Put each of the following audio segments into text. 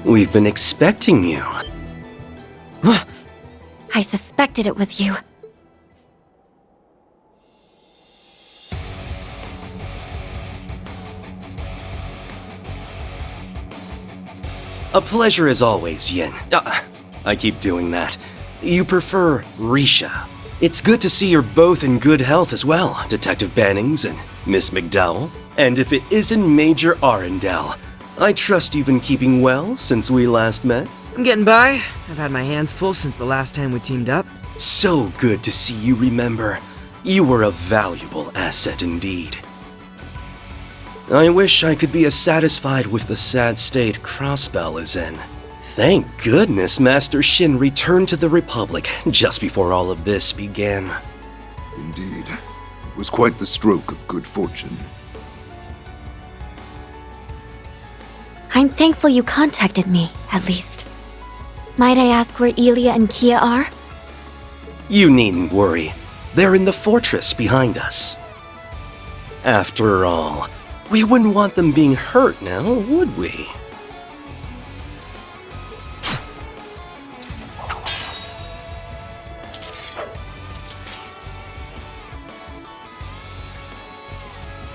We've been expecting you. I suspected it was you. A pleasure as always, Yin. I keep doing that. You prefer Risha. It's good to see you're both in good health as well, Detective Bannings and Miss McDowell. And if it isn't Major Arundel, I trust you've been keeping well since we last met? I'm getting by. I've had my hands full since the last time we teamed up. So good to see you remember. You were a valuable asset indeed. I wish I could be as satisfied with the sad state Crossbell is in. Thank goodness Master Shin returned to the Republic just before all of this began. Indeed. It was quite the stroke of good fortune. I'm thankful you contacted me, at least. Might I ask where Elia and Kia are? You needn't worry. They're in the fortress behind us. After all, we wouldn't want them being hurt now, would we?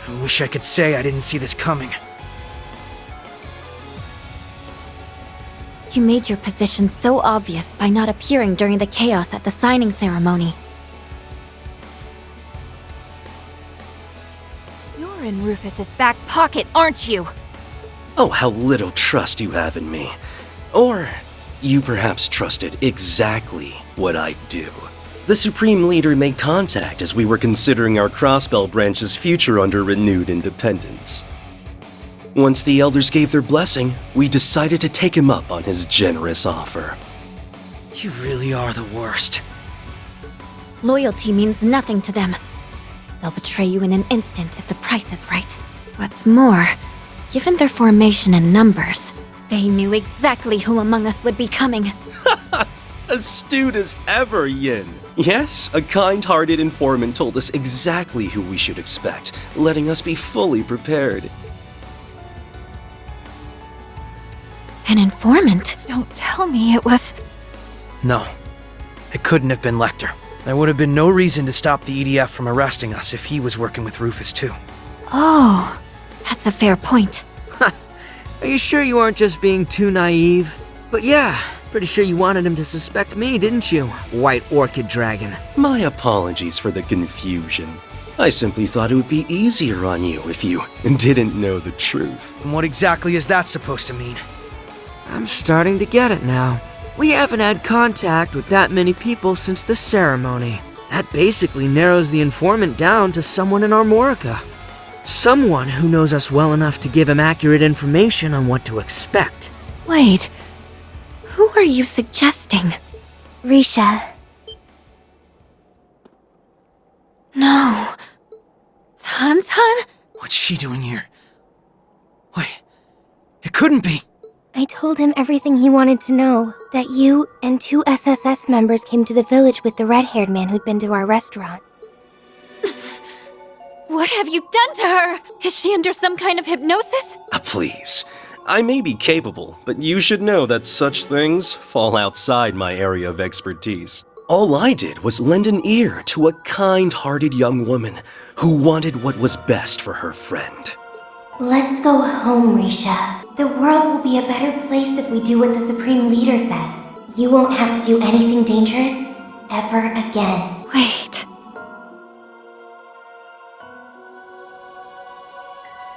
I wish I could say I didn't see this coming. You made your position so obvious by not appearing during the chaos at the signing ceremony. You're in Rufus's back pocket, aren't you? Oh, how little trust you have in me. Or you perhaps trusted exactly what I do. The Supreme Leader made contact as we were considering our Crossbell branch's future under renewed independence. Once the Elders gave their blessing, we decided to take him up on his generous offer. You really are the worst. Loyalty means nothing to them. They'll betray you in an instant if the price is right. What's more, given their formation and numbers, they knew exactly who among us would be coming. Astute as ever, Yin. Yes, a kind-hearted informant told us exactly who we should expect, letting us be fully prepared. An informant? Don't tell me it was... No, it couldn't have been Lecter. There would have been no reason to stop the EDF from arresting us if he was working with Rufus too. Oh, that's a fair point. Are you sure you aren't just being too naive? But yeah, pretty sure you wanted him to suspect me, didn't you, White Orchid Dragon? My apologies for the confusion. I simply thought it would be easier on you if you didn't know the truth. And what exactly is that supposed to mean? I'm starting to get it now. We haven't had contact with that many people since the ceremony. That basically narrows the informant down to someone in Armorica. Someone who knows us well enough to give him accurate information on what to expect. Wait, who are you suggesting? Risha. No. San-san? What's she doing here? Wait, it couldn't be. I told him everything he wanted to know. That you and 2 SSS members came to the village with the red-haired man who'd been to our restaurant. What have you done to her? Is she under some kind of hypnosis? Please. I may be capable, but you should know that such things fall outside my area of expertise. All I did was lend an ear to a kind-hearted young woman who wanted what was best for her friend. Let's go home, Risha. The world will be a better place if we do what the Supreme Leader says. You won't have to do anything dangerous ever again. Wait.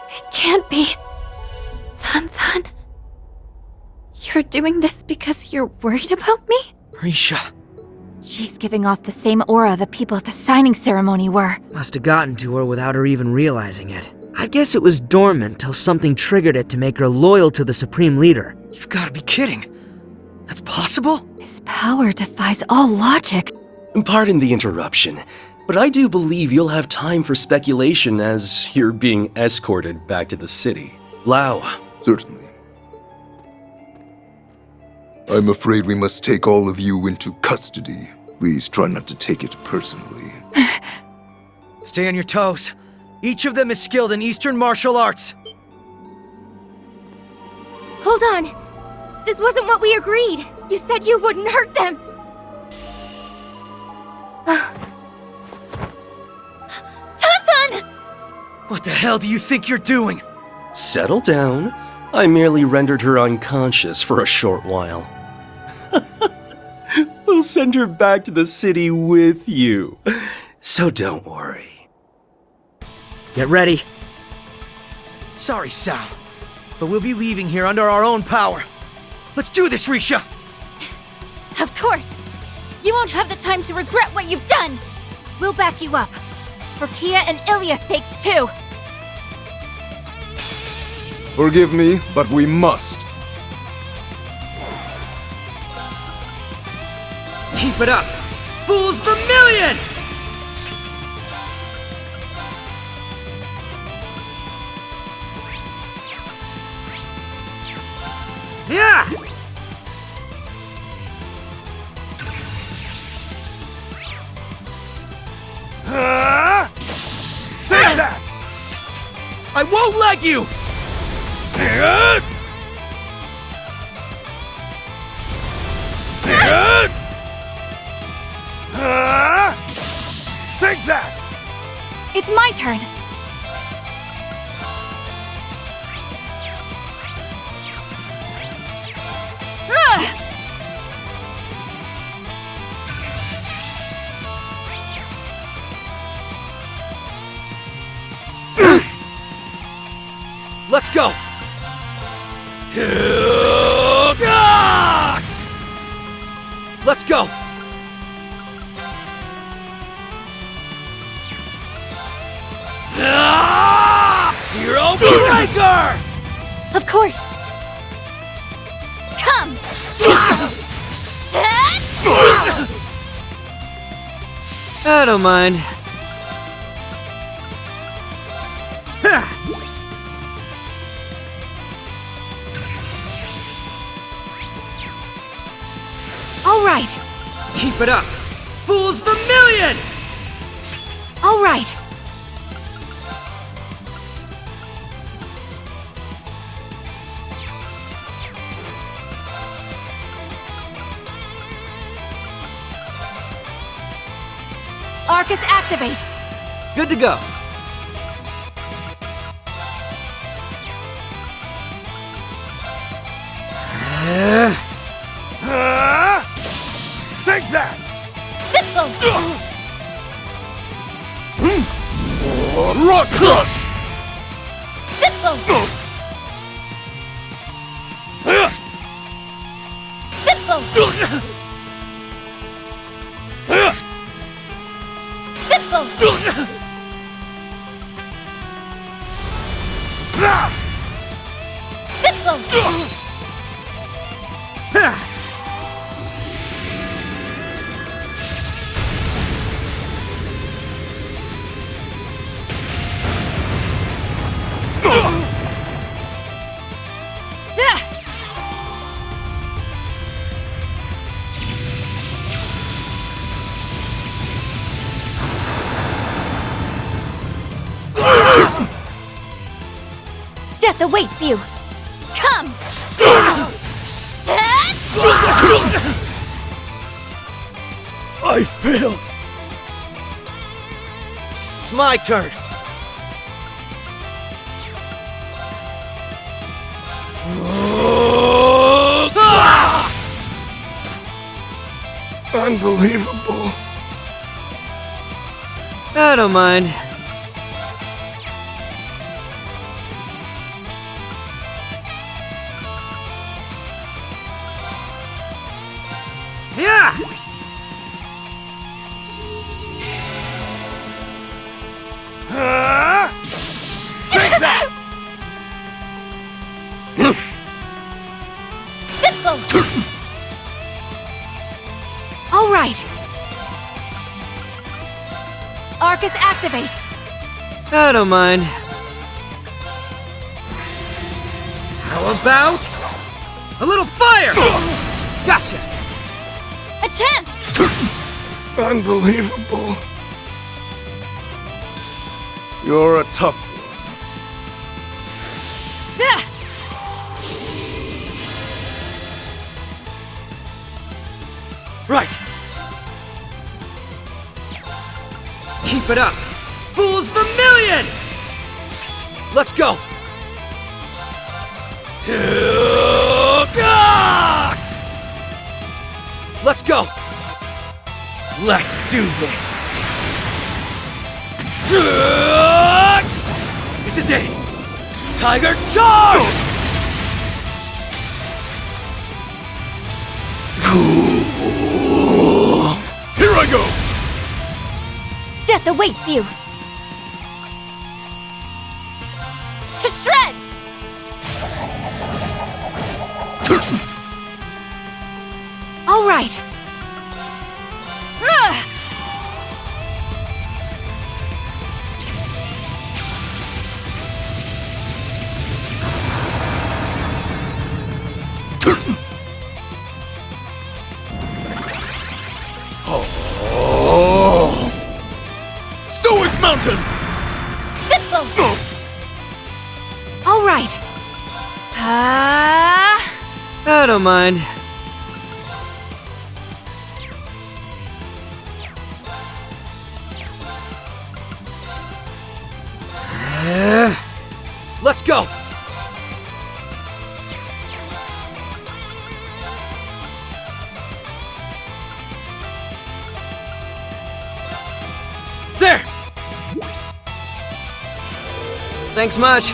It can't be. San-san? You're doing this because you're worried about me? Risha. She's giving off the same aura the people at the signing ceremony were. Must have gotten to her without her even realizing it. I guess it was dormant till something triggered it to make her loyal to the Supreme Leader. You've got to be kidding. That's possible? His power defies all logic. Pardon the interruption, but I do believe you'll have time for speculation as you're being escorted back to the city. Lao. Certainly. I'm afraid we must take all of you into custody. Please try not to take it personally. Stay on your toes. Each of them is skilled in Eastern martial arts. Hold on! This wasn't what we agreed. You said you wouldn't hurt them. Tantan! What the hell do you think you're doing? Settle down. I merely rendered her unconscious for a short while. We'll send her back to the city with you. So don't worry. Get ready. Sorry, Sal, but we'll be leaving here under our own power. Let's do this, Risha! Of course! You won't have the time to regret what you've done! We'll back you up. For Kia and Ilya's sakes, too. Forgive me, but we must. Keep it up! Fools Vermillion! Yeah! Take that! I won't let you! Take that! It's my turn. Let's go! Let's go! Zero Breaker! Of course! Come! I don't mind. All right. Keep it up! Fools Vermillion! All right. Arcus activate. Good to go. Take that! Simple! Rock Crush! Simple! Simple! Simple! Simple! Death awaits you! Come! I failed! It's my turn! Unbelievable. I don't mind. Yeah! Take that! Simple! All right. Arcus activate. I don't mind. How about a little fire? Gotcha! A chance! Unbelievable. You're a tough one. Right! Keep it up! Fools Vermilion! Let's go! Let's go! Let's do this! This is it! Tiger Charge! Here I go! Death awaits you! To shreds! All right. Ugh. Stoic Mountain! Simple! All right. I don't mind. Let's go! There! Thanks much.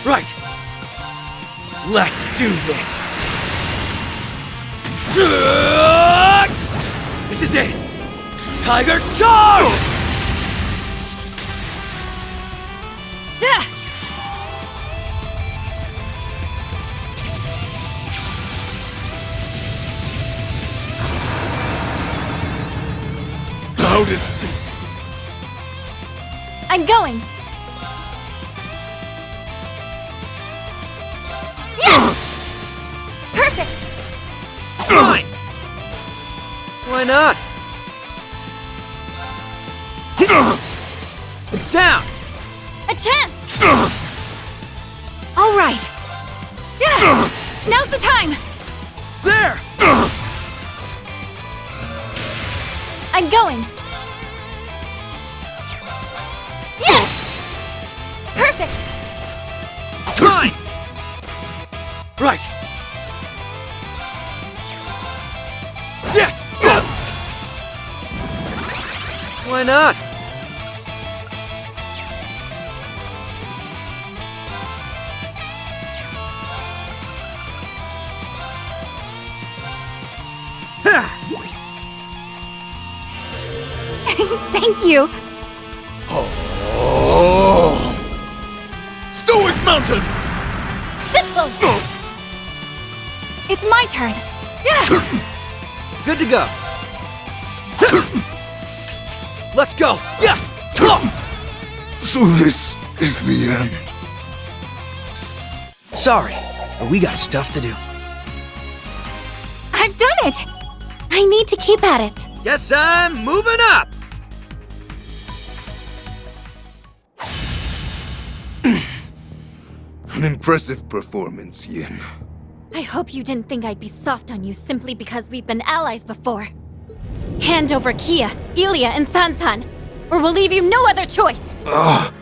Right! Let's do this! This is it! Tiger Charge! How did... I'm going. Yeah! Perfect! Fine! Why not? It's down! A chance! All right. Yeah! Now's the time! There! I'm going. Yeah! Perfect! Fine! Right! Why not? Thank you. Stoic Mountain! Simple! It's my turn. Yeah! Good to go. Let's go! Yeah! So this is the end. Sorry, but we got stuff to do. I've done it! I need to keep at it. Guess I'm moving up! An impressive performance, Yin. I hope you didn't think I'd be soft on you simply because we've been allies before. Hand over Kia, Ilya, and Sansan, or we'll leave you no other choice! Ah,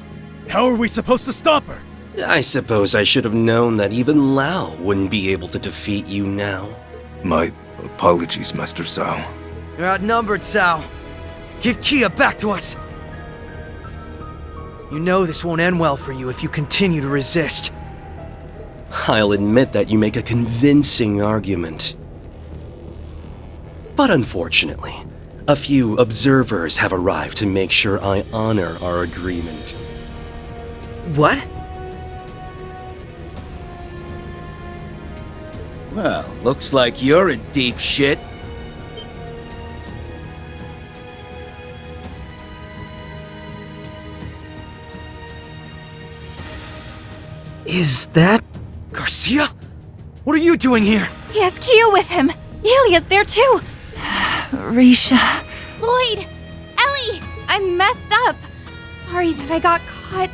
How are we supposed to stop her? I suppose I should have known that even Lao wouldn't be able to defeat you now. my apologies, Master Cao. You're outnumbered, Cao. Give Kia back to us! You know this won't end well for you if you continue to resist. I'll admit that you make a convincing argument. But unfortunately, a few observers have arrived to make sure I honor our agreement. What? Well, looks like you're in deep shit. Is that... Garcia? What are you doing here? He has Kia with him. Ilya's there too! Risha. Lloyd! Ellie! I messed up. Sorry that I got caught.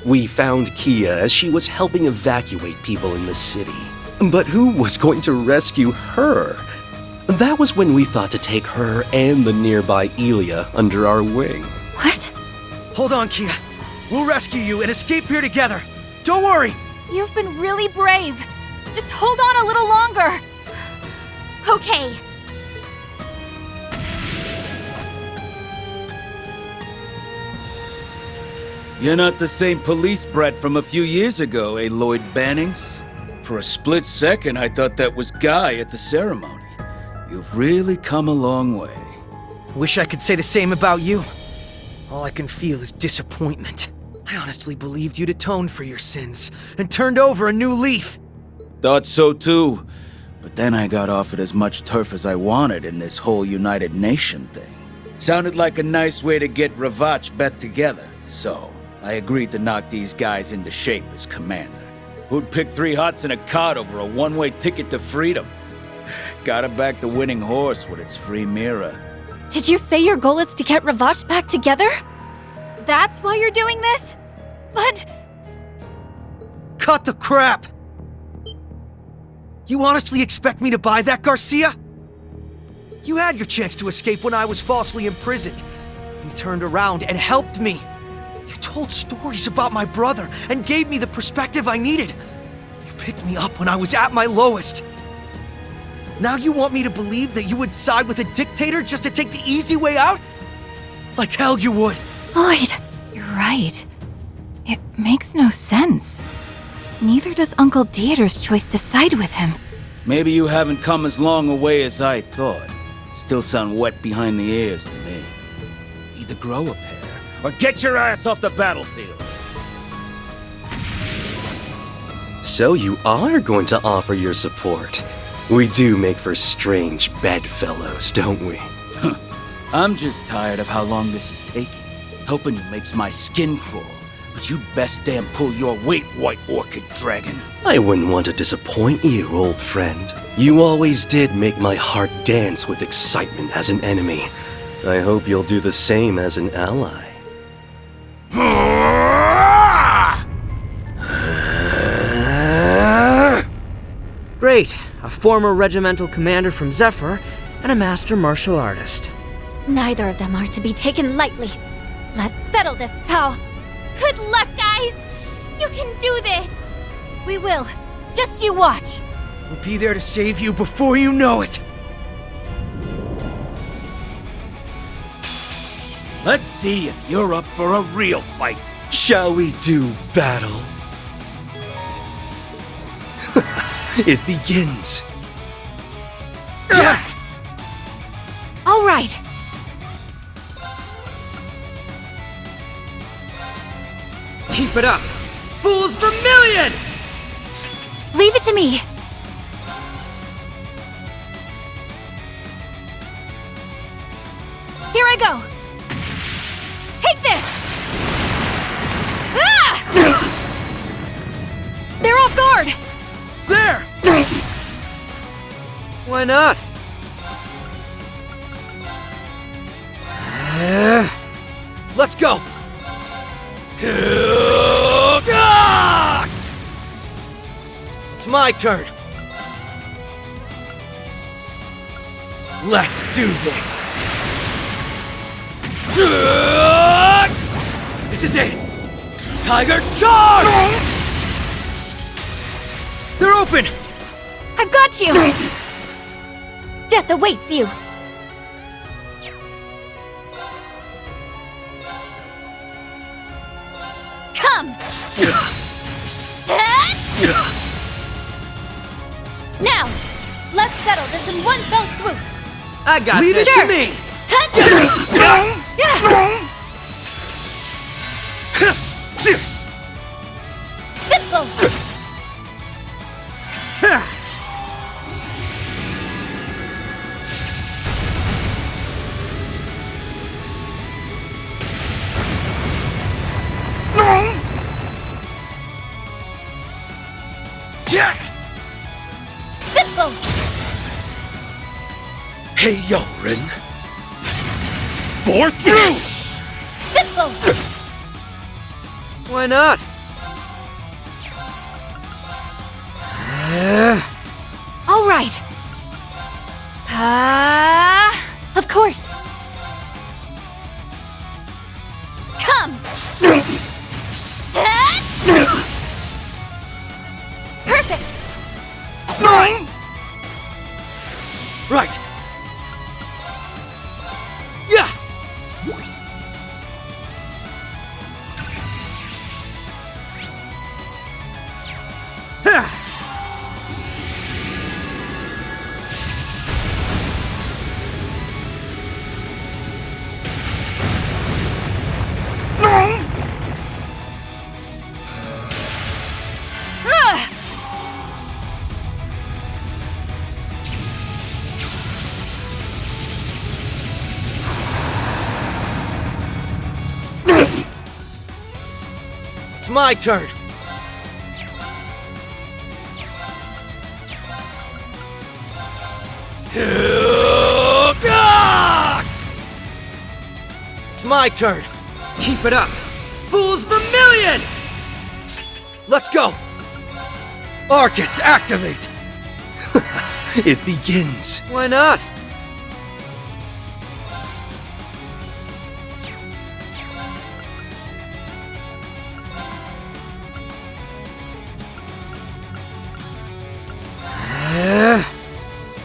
We found Kia as she was helping evacuate people in the city. But who was going to rescue her? That was when we thought to take her and the nearby Elia under our wing. What? Hold on, Kia. We'll rescue you and escape here together. Don't worry. You've been really brave. Just hold on a little longer. Okay. You're not the same police brat from a few years ago, eh, Lloyd Bannings? For a split second, I thought that was Guy at the ceremony. You've really come a long way. Wish I could say the same about you. All I can feel is disappointment. I honestly believed you'd atoned for your sins and turned over a new leaf. Thought so too. But then I got offered as much turf as I wanted in this whole United Nation thing. Sounded like a nice way to get Reverie back together. So, I agreed to knock these guys into shape as commander. Who'd pick 3 hots and a cart over a one-way ticket to freedom? Gotta back the winning horse with its free mirror. Did you say your goal is to get Reverie back together? That's why you're doing this? But Cut the crap! You honestly expect me to buy that, Garcia? You had your chance to escape when I was falsely imprisoned. You turned around and helped me. You told stories about my brother and gave me the perspective I needed. You picked me up when I was at my lowest. Now you want me to believe that you would side with a dictator just to take the easy way out? Like hell you would. Lloyd, you're right. It makes no sense. Neither does Uncle Dieter's choice to side with him. Maybe you haven't come as long a way as I thought. Still sound wet behind the ears to me. Either grow a pair, or get your ass off the battlefield. So you are going to offer your support. We do make for strange bedfellows, don't we? I'm just tired of how long this is taking. Helping you makes my skin crawl. But you'd best damn pull your weight, White Orchid Dragon. I wouldn't want to disappoint you, old friend. You always did make my heart dance with excitement as an enemy. I hope you'll do the same as an ally. Great, a former regimental commander from Zephyr and a master martial artist. Neither of them are to be taken lightly. Let's settle this, Cao. Good luck, guys! You can do this! We will. Just you watch. We'll be there to save you before you know it. Let's see if you're up for a real fight. Shall we do battle? It begins. All right. Keep it up! Fools Vermilion! Leave it to me. Here I go. Take this! Ah! They're off guard! There! Why not? Let's go! It's my turn. Let's do this. This is it. Tiger charge! They're open! I've got you! Death awaits you! Come! Now, let's settle this in one fell swoop! I got Leave this. it to me! Simple! Simple! Hey, Yorin. Bore through! Simple! Why not? All right. Of course. Come! Perfect! It's mine! Right! Yeah! It's my turn! It's my turn! Keep it up! Fools Vermilion! Let's go! Arcus, activate! It begins. Why not?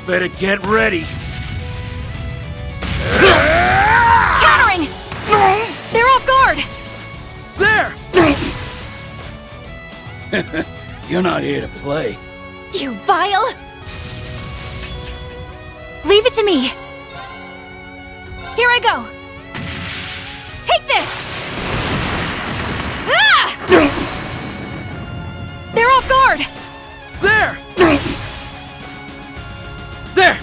Better get ready. Countering! They're off guard! There! You're not here to play. You vile! Leave it to me. Here I go. Take this! Ah! They're off guard! There! There!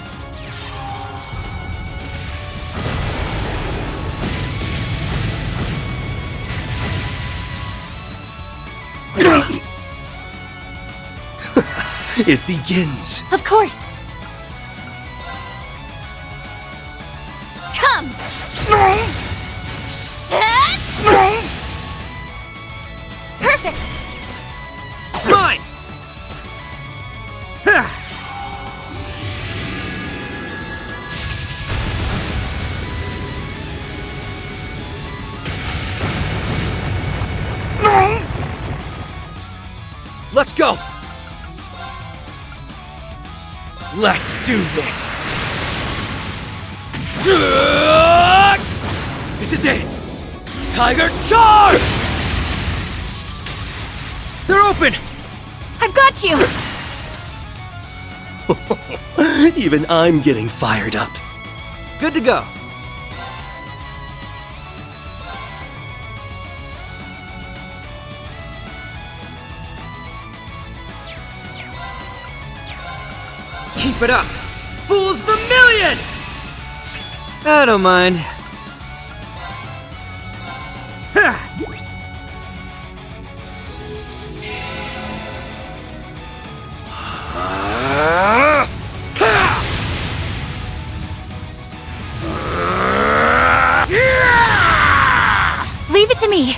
It begins. Of course. Come! Perfect! It's mine! Let's go! Let's do this! This is it! Tiger charge! They're open! I've got you! Even I'm getting fired up. Good to go. Keep it up! Fools Vermilion! I don't mind. Leave it to me.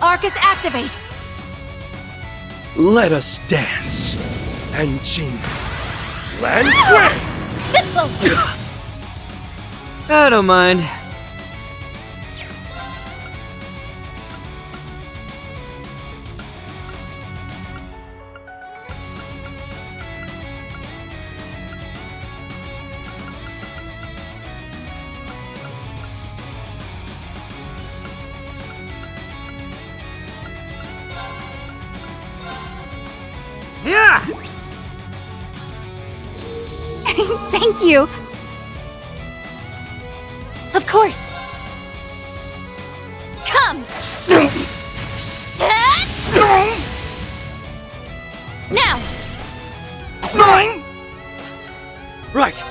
Arcus, activate. Let us dance. And Jing. Land Simple! I don't mind. Yeah! Thank you. Of course. Come! Now! It's mine! Right.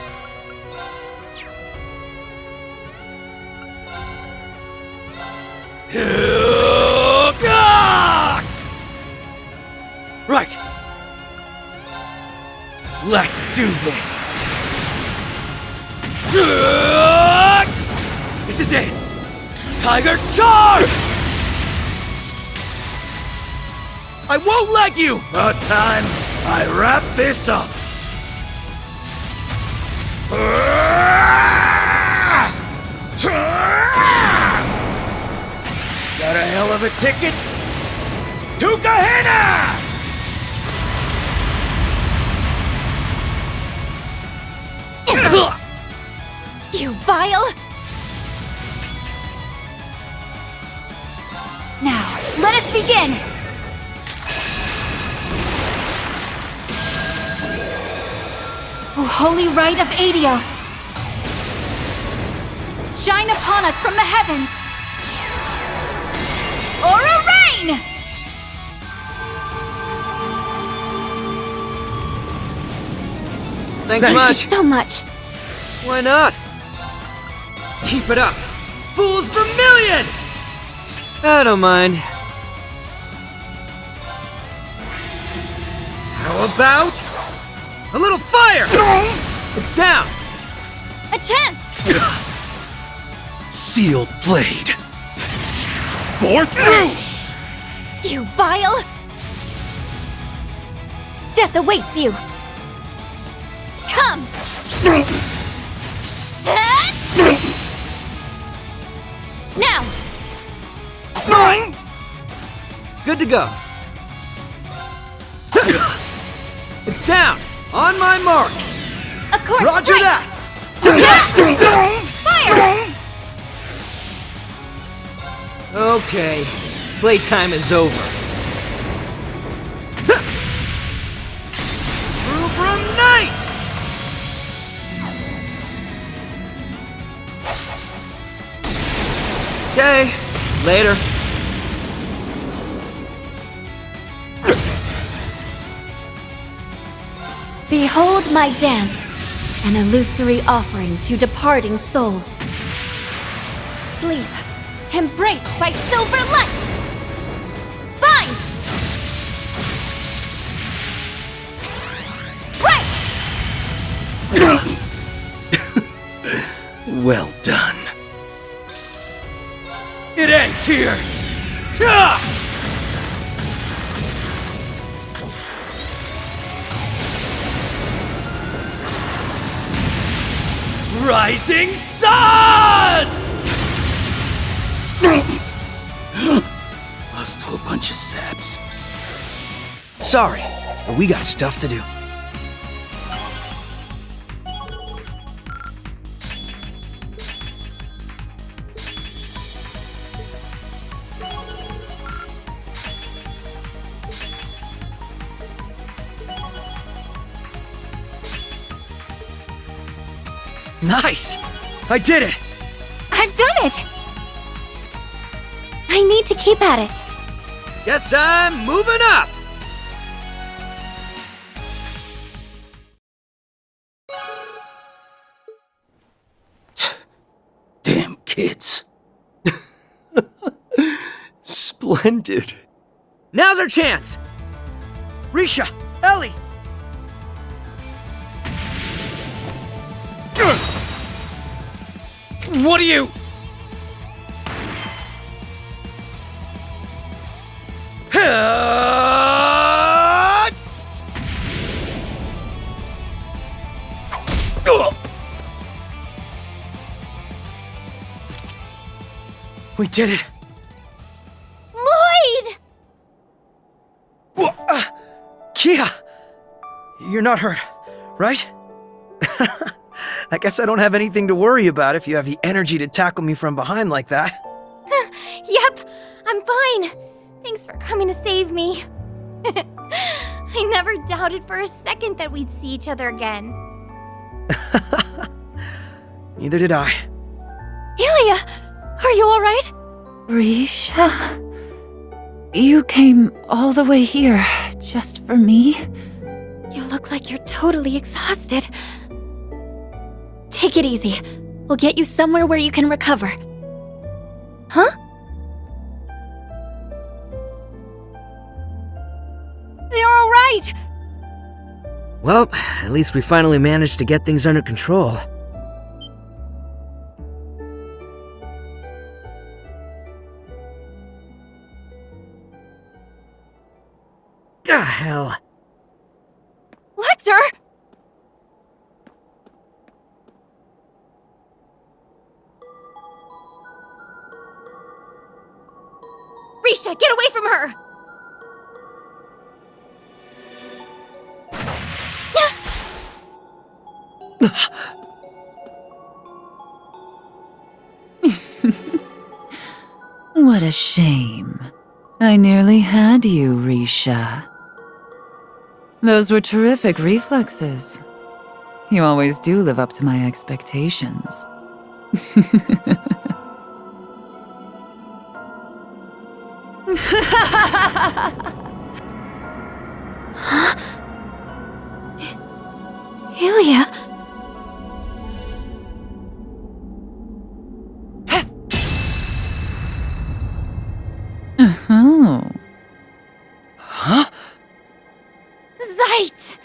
Right. Let's do this. This is it! Tiger charge! I won't let you! About time I wrap this up. Got a hell of a ticket to Gehenna! You vile! Now, let us begin! O holy rite of Adios! Shine upon us from the heavens! Aura rain! Thanks Thank much. you so much. Why not? Keep it up! Fools Vermilion! I don't mind. How about a little fire? It's down! A chance! Sealed blade. Bore through! You vile! Death awaits you! Come! Now! It's mine! Good to go. It's down! On my mark! Of course! Roger right. that! Fire! Okay, playtime is over. Rubrum Knight! Okay, later. Behold my dance, an illusory offering to departing souls. Sleep, embraced by silver light! Bind! Right! Well done. It ends here! Ta! Rising Sun! Lost to a bunch of saps. Sorry, but we got stuff to do. Nice! I did it! I've done it! I need to keep at it. Guess I'm moving up! Damn kids. Splendid. Now's our chance! Risha! Ellie! What are you? We did it! Lloyd! Kia! You're not hurt, right? I guess I don't have anything to worry about if you have the energy to tackle me from behind like that. Yep, I'm fine. Thanks for coming to save me. I never doubted for a second that we'd see each other again. Neither did I. Ilia! Are you alright? Risha? You came all the way here just for me? You look like you're totally exhausted. Take it easy. We'll get you somewhere where you can recover. Huh? You're alright! Well, at least we finally managed to get things under control. Ah, hell. Lecter! Risha, get away from her! What a shame. I nearly had you, Risha. Those were terrific reflexes. You always do live up to my expectations. Hylia? Oh. Huh? Zeit!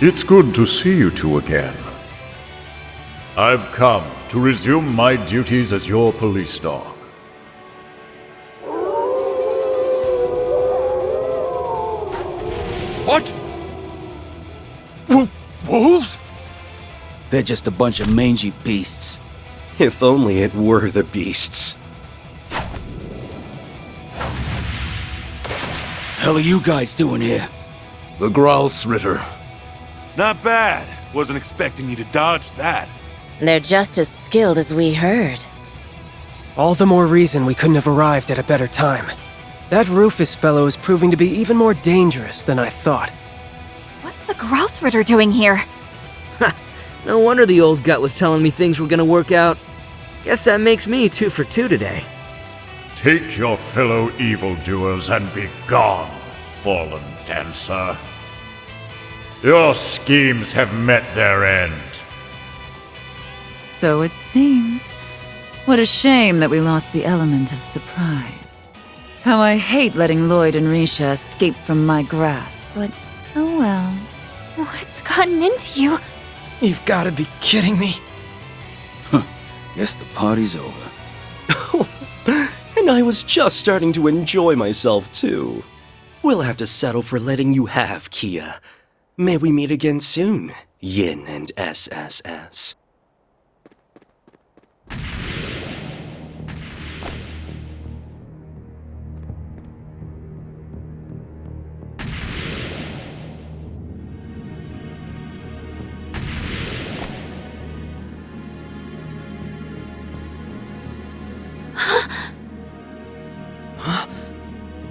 It's good to see you two again. I've come to resume my duties as your police dog. What? Wolves? They're just a bunch of mangy beasts. If only it were the beasts. Hell are you guys doing here? The Graalsritter. Not bad. Wasn't expecting you to dodge that. They're just as skilled as we heard. All the more reason we couldn't have arrived at a better time. That Rufus fellow is proving to be even more dangerous than I thought. What's the Graalsritter doing here? No wonder the old gut was telling me things were gonna work out. Guess that makes me 2 for 2 today. Take your fellow evildoers and be gone, fallen dancer. Your schemes have met their end. So it seems. What a shame that we lost the element of surprise. How I hate letting Lloyd and Risha escape from my grasp, but oh well. What's gotten into you? You've gotta be kidding me. Guess the party's over. And I was just starting to enjoy myself, too. We'll have to settle for letting you have Kia. May we meet again soon, Yin and SSS.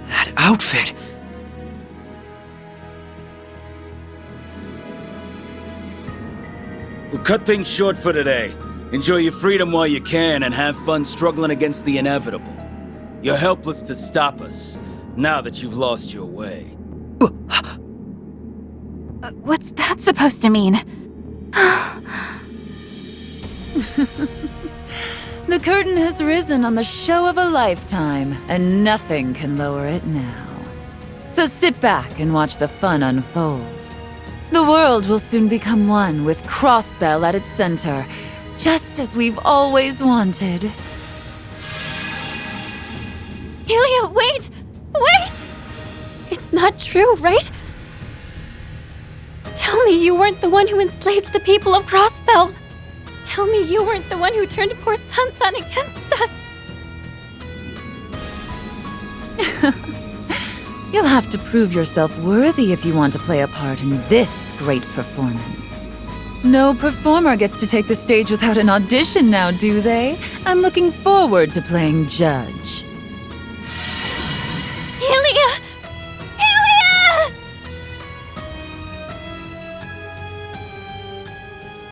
That outfit. We'll cut things short for today. Enjoy your freedom while you can and have fun struggling against the inevitable. You're helpless to stop us, now that you've lost your way. What's that supposed to mean? The curtain has risen on the show of a lifetime, and nothing can lower it now. So sit back and watch the fun unfold. The world will soon become one with Crossbell at its center, just as we've always wanted. Hylia, wait! Wait! It's not true, right? Tell me you weren't the one who enslaved the people of Crossbell! Tell me you weren't the one who turned poor Sansan against us! You'll have to prove yourself worthy if you want to play a part in this great performance. No performer gets to take the stage without an audition now, do they? I'm looking forward to playing judge.